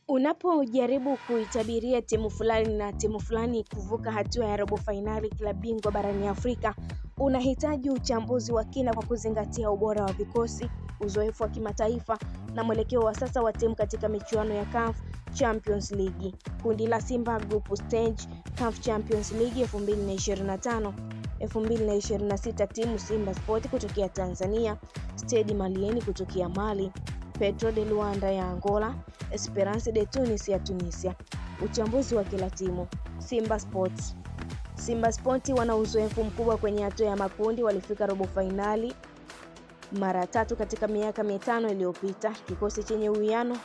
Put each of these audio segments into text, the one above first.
Unapojaribu kuitabiria timu fulani na timu fulani kuvuka hatua ya robo fainali klabu bingwa barani Afrika, unahitaji uchambuzi wa kina kwa kuzingatia ubora wa vikosi, uzoefu wa kimataifa na mwelekeo wa sasa wa timu katika michuano ya CAF Champions League. Kundi la Simba Group Stage CAF Champions League 2025-2026, timu Simba Sport kutokea Tanzania, Stade Malien kutokea Mali, Petro de Luanda ya Angola, Esperance de Tunis ya Tunisia. Uchambuzi wa kila timu. Simba Sports. Simba Sport wana uzoefu mkubwa kwenye hatua ya makundi, walifika robo fainali mara 3 katika miaka 5 iliyopita. Kikosi chenye uwiano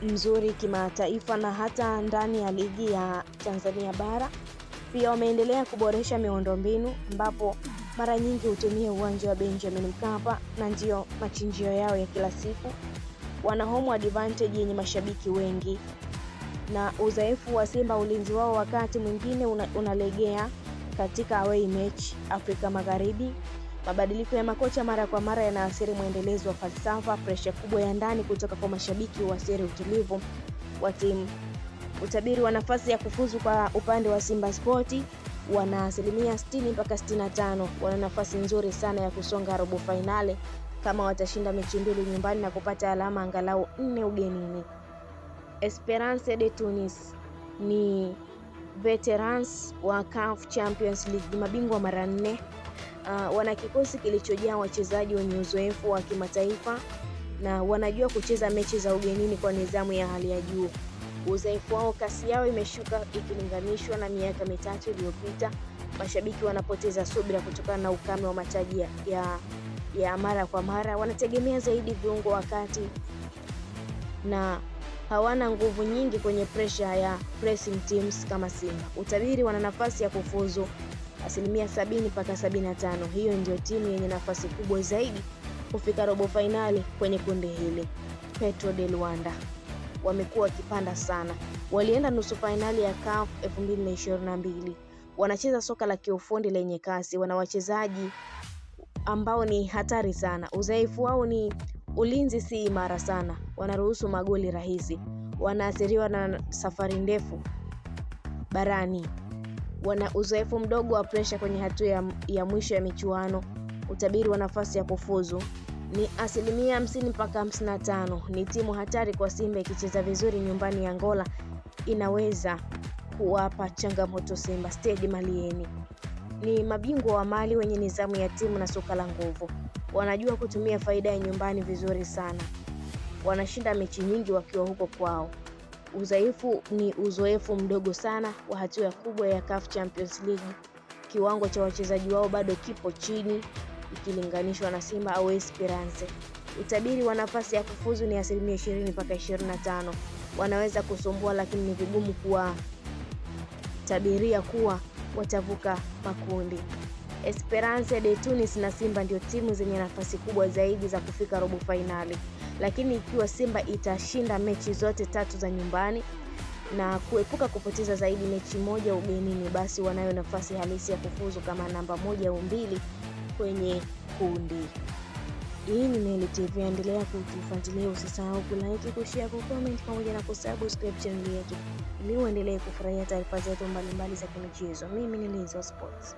mzuri kimataifa na hata ndani ya ligi ya Tanzania bara. Pia wameendelea kuboresha miundombinu ambapo mara nyingi hutumia uwanja wa Benjamin Mkapa na ndio machinjio yao ya kila siku. Wana home advantage yenye mashabiki wengi, na uzoefu wa Simba, ulinzi wao wakati mwingine unalegea katika away match Afrika Magharibi. Mabadiliko ya makocha mara kwa mara yanaathiri mwendelezo wa falsafa. Pressure kubwa ya ndani kutoka kwa mashabiki huathiri utulivu wa timu. Utabiri wa nafasi ya kufuzu kwa upande wa Simba Sport, wana 60-65. Wana nafasi nzuri sana ya kusonga robo finali kama watashinda mechi 2 nyumbani na kupata alama angalau 4 ugenini. Esperance de Tunis ni veterans wa CAF Champions League, mabingwa mara 4. Wana kikosi kilichojaa wachezaji wenye uzoefu wa kimataifa na wanajua kucheza mechi za ugenini kwa nidhamu ya hali ya juu. Uzoefu wao, kasi yao imeshuka ikilinganishwa na miaka 3 iliyopita. Mashabiki wanapoteza subira kutokana na ukame wa mataji ya mara kwa mara. Wanategemea zaidi viungo wakati na hawana nguvu nyingi kwenye pressure ya pressing teams kama Simba. Utabiri, wana nafasi ya kufuzu 70-75. Hiyo ndio timu yenye nafasi kubwa zaidi kufika robo finali kwenye kundi hili. Petro de Luanda wamekuwa wakipanda sana. Walienda nusu finali ya CAF 2022. Wanacheza soka la kiufundi lenye kasi. Wana wachezaji ambao ni hatari sana. Uzoefu wao ni ulinzi si imara sana. Wanaruhusu magoli rahisi. Wanaathiriwa na safari ndefu barani. Wana uzoefu mdogo wa pressure kwenye hatua ya mwisho ya michuano. Utabiri wa nafasi ya kufuzu ni 50-55. Ni timu hatari kwa Simba, ikicheza vizuri nyumbani. Angola inaweza kuwapa changamoto Simba. Stade Malien ni mabingwa wa Mali wenye nidhamu ya timu na soka la nguvu. Wanajua kutumia faida ya nyumbani vizuri sana. Wanashinda mechi nyingi wakiwa huko kwao. Udhaifu ni uzoefu mdogo sana wa hatua kubwa ya CAF Champions League. Kiwango cha wachezaji wao bado kipo chini ikilinganishwa na Simba au Esperance. Utabiri wa nafasi ya kufuzu ni 20-25. Wanaweza kusumbua, lakini ni vigumu tabiria kuwa watavuka makundi. Esperance de Tunis na Simba ndio timu zenye nafasi kubwa zaidi za kufika robo finali. Lakini ikiwa Simba itashinda mechi zote 3 za nyumbani na kuepuka kupoteza zaidi mechi 1 ugenini, basi wanayo nafasi halisi ya kufuzu kama namba 1 au 2 kwenye kundi. Hii ni Neli TV, endelea kutufuatilia, usisahau kulike, kushare, kucomment pamoja na kusubscribe channel yetu ili uendelee kufurahia taarifa zetu mbalimbali za kimichezo. Mimi ni Lizo Sports.